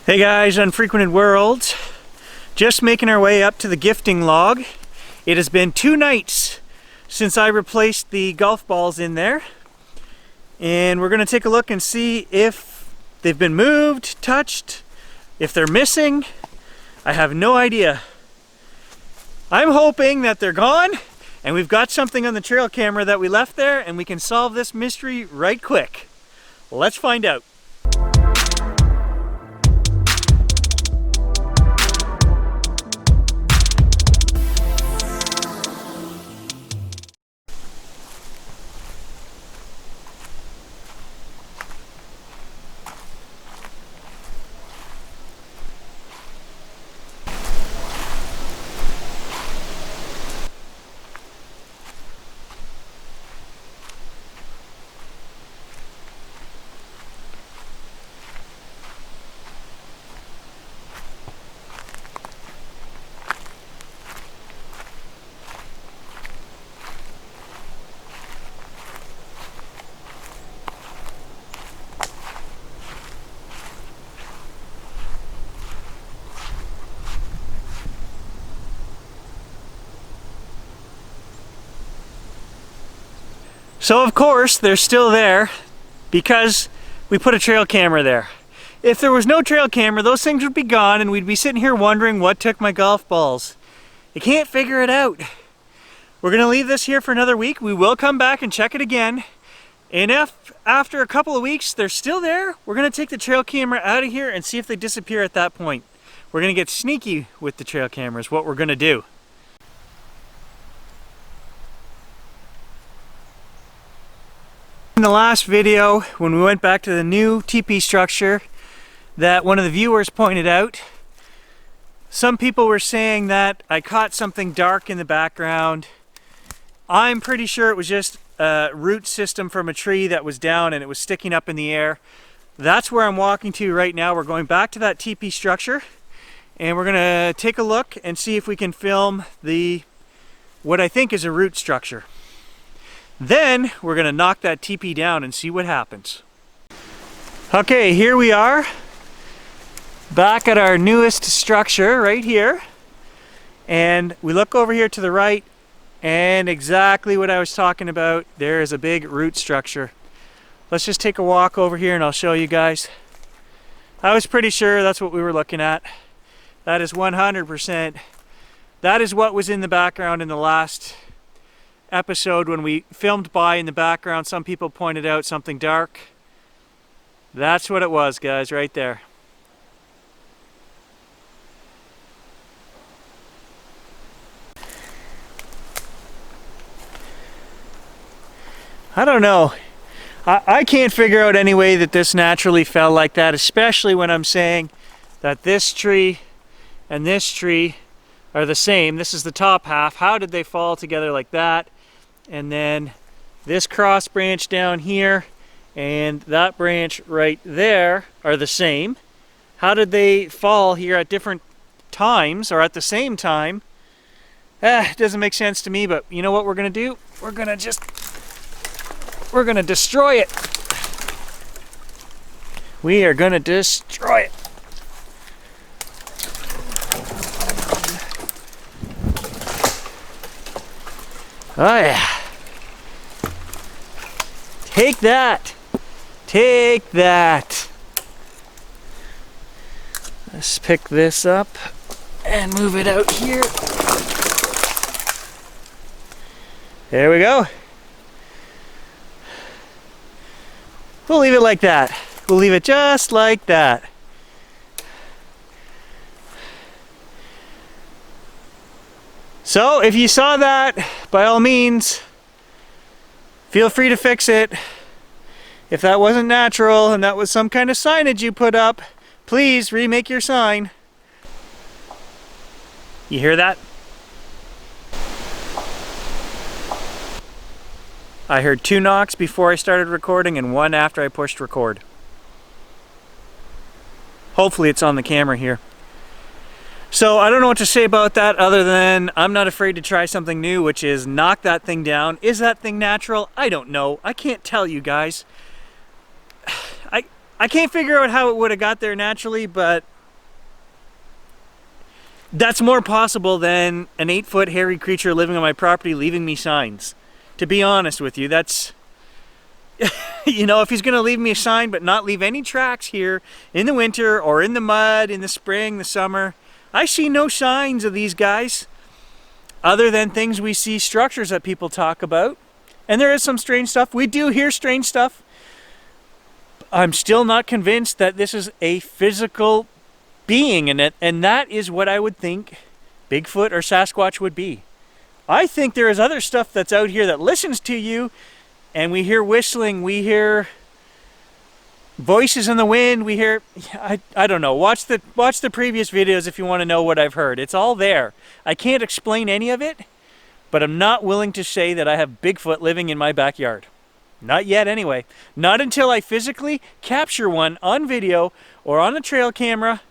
Hey guys, Unfrequented Worlds. Just making our way up to the gifting log. It has been 2 nights since I replaced the golf balls in there. And we're going to take a look and see if they've been moved, touched, if they're missing. I have no idea. I'm hoping that they're gone and we've got something on the trail camera that we left there and we can solve this mystery right quick. Let's find out. So of course they're still there because we put a trail camera there. If there was no trail camera, those things would be gone and we'd be sitting here wondering what took my golf balls. You can't figure it out. We're gonna leave this here for another week. We will come back and check it again. And if after a couple of weeks they're still there, we're gonna take the trail camera out of here and see if they disappear at that point. We're gonna get sneaky with the trail cameras, what we're gonna do. In the last video, when we went back to the new teepee structure that one of the viewers pointed out, some people were saying that I caught something dark in the background. I'm pretty sure it was just a root system from a tree that was down and it was sticking up in the air. That's where I'm walking to right now. We're going back to that teepee structure and we're gonna take a look and see if we can film what I think is a root structure. Then we're gonna knock that teepee down and see what happens. Okay, here we are, back at our newest structure right here. And we look over here to the right and exactly what I was talking about, there is a big root structure. Let's just take a walk over here and I'll show you guys. I was pretty sure that's what we were looking at. That is 100%. That is what was in the background in the last episode when we filmed by in the background. Some people pointed out something dark. That's what it was, guys, right there. I don't know. I can't figure out any way that this naturally fell like that, especially when I'm saying that this tree and this tree are the same. This is the top half. How did they fall together like that? And then this cross branch down here and that branch right there are the same. How did they fall here at different times or at the same time? It doesn't make sense to me, but you know what we're gonna do? We're gonna destroy it. We are gonna destroy it. Oh yeah. Take that. Take that. Let's pick this up and move it out here. There we go. We'll leave it like that. We'll leave it just like that. So if you saw that, by all means, feel free to fix it. If that wasn't natural and that was some kind of signage you put up, please remake your sign. You hear that? I heard 2 knocks before I started recording and 1 after I pushed record. Hopefully it's on the camera here. So I don't know what to say about that other than I'm not afraid to try something new, which is knock that thing down. Is that thing natural? I don't know. I can't tell you guys. I can't figure out how it would have got there naturally, but That's more possible than an 8-foot hairy creature living on my property leaving me signs. To be honest with you, that's... You know, if he's going to leave me a sign but not leave any tracks here in the winter or in the mud, in the spring, the summer, I see no signs of these guys other than things we see, structures that people talk about. And there is some strange stuff. We do hear strange stuff. I'm still not convinced that this is a physical being in it, and that is what I would think Bigfoot or Sasquatch would be. I think there is other stuff that's out here that listens to you, and we hear whistling, we hear voices in the wind, we hear, I don't know. Watch the previous videos if you want to know what I've heard. It's all there. I can't explain any of it, but I'm not willing to say that I have Bigfoot living in my backyard. Not yet anyway. Not until I physically capture one on video or on a trail camera.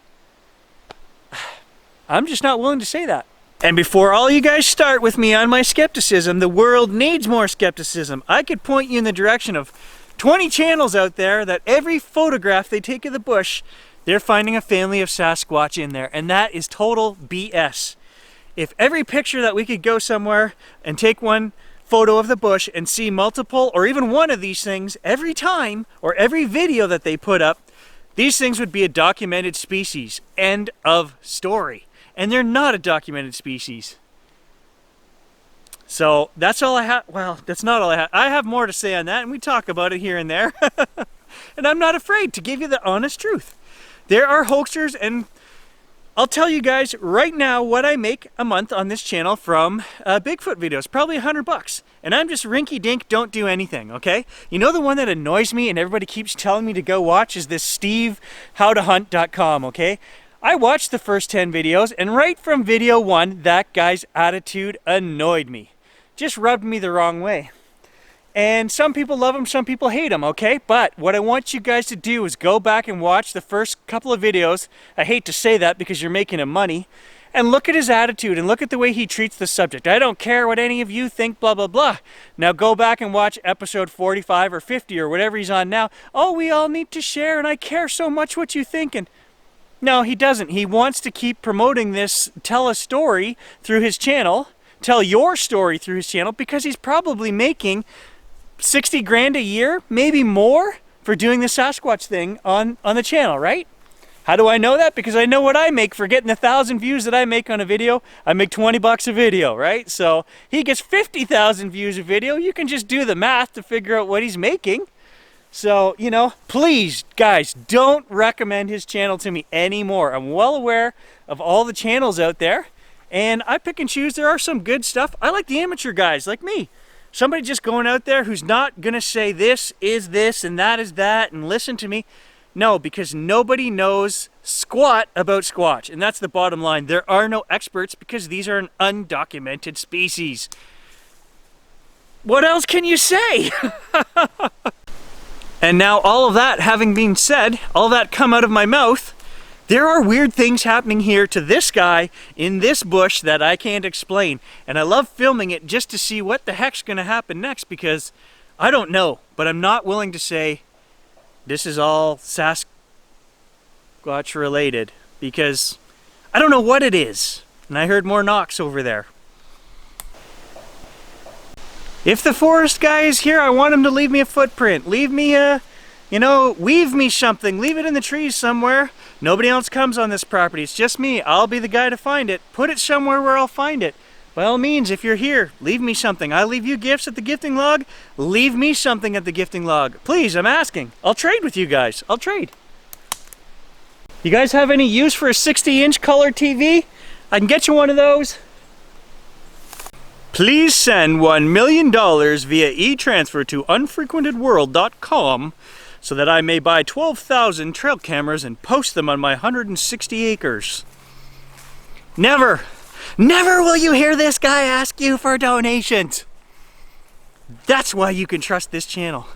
I'm just not willing to say that. And before all you guys start with me on my skepticism, the world needs more skepticism. I could point you in the direction of 20 channels out there that every photograph they take of the bush, they're finding a family of Sasquatch in there. And that is total BS. If every picture that we could go somewhere and take one photo of the bush and see multiple or even one of these things every time, or every video that they put up, these things would be a documented species. End of story. And they're not a documented species. So that's all I have. Well, that's not all I have. I have more to say on that, and we talk about it here and there. And I'm not afraid to give you the honest truth. There are hoaxers, and I'll tell you guys right now what I make a month on this channel from Bigfoot videos. Probably $100. And I'm just rinky-dink, don't do anything, okay? You know the one that annoys me and everybody keeps telling me to go watch is this SteveHowToHunt.com, okay? I watched the first 10 videos, and right from video 1, that guy's attitude annoyed me. Just rubbed me the wrong way. And some people love him, some people hate him, okay? But what I want you guys to do is go back and watch the first couple of videos. I hate to say that because you're making him money. And look at his attitude and look at the way he treats the subject. I don't care what any of you think, blah, blah, blah. Now go back and watch episode 45 or 50 or whatever he's on now. Oh, we all need to share, and I care so much what you think. And no, he doesn't. He wants to keep promoting this tell a story through his channel, tell your story through his channel, because he's probably making 60 grand a year, maybe more, for doing the Sasquatch thing on the channel, right? How do I know that? Because I know what I make for getting 1,000 views that I make on a video. I make 20 bucks a video, right? So he gets 50,000 views a video. You can just do the math to figure out what he's making. So, you know, please, guys, don't recommend his channel to me anymore. I'm well aware of all the channels out there, and I pick and choose. There are some good stuff. I like the amateur guys like me. Somebody just going out there who's not going to say this is this and that is that and listen to me. No, because nobody knows squat about Squatch, and that's the bottom line. There are no experts because these are an undocumented species. What else can you say? And now all of that having been said, all that come out of my mouth, there are weird things happening here to this guy in this bush that I can't explain. And I love filming it just to see what the heck's gonna happen next, because I don't know, but I'm not willing to say this is all Sasquatch related, because I don't know what it is. And I heard more knocks over there. If the forest guy is here, I want him to leave me a footprint. Leave me a, you know, weave me something. Leave it in the trees somewhere. Nobody else comes on this property. It's just me. I'll be the guy to find it. Put it somewhere where I'll find it. By all means, if you're here, leave me something. I leave you gifts at the gifting log. Leave me something at the gifting log. Please, I'm asking. I'll trade with you guys. I'll trade. You guys have any use for a 60-inch color TV? I can get you one of those. Please send $1 million via e-transfer to unfrequentedworld.com so that I may buy 12,000 trail cameras and post them on my 160 acres. Never will you hear this guy ask you for donations. That's why you can trust this channel.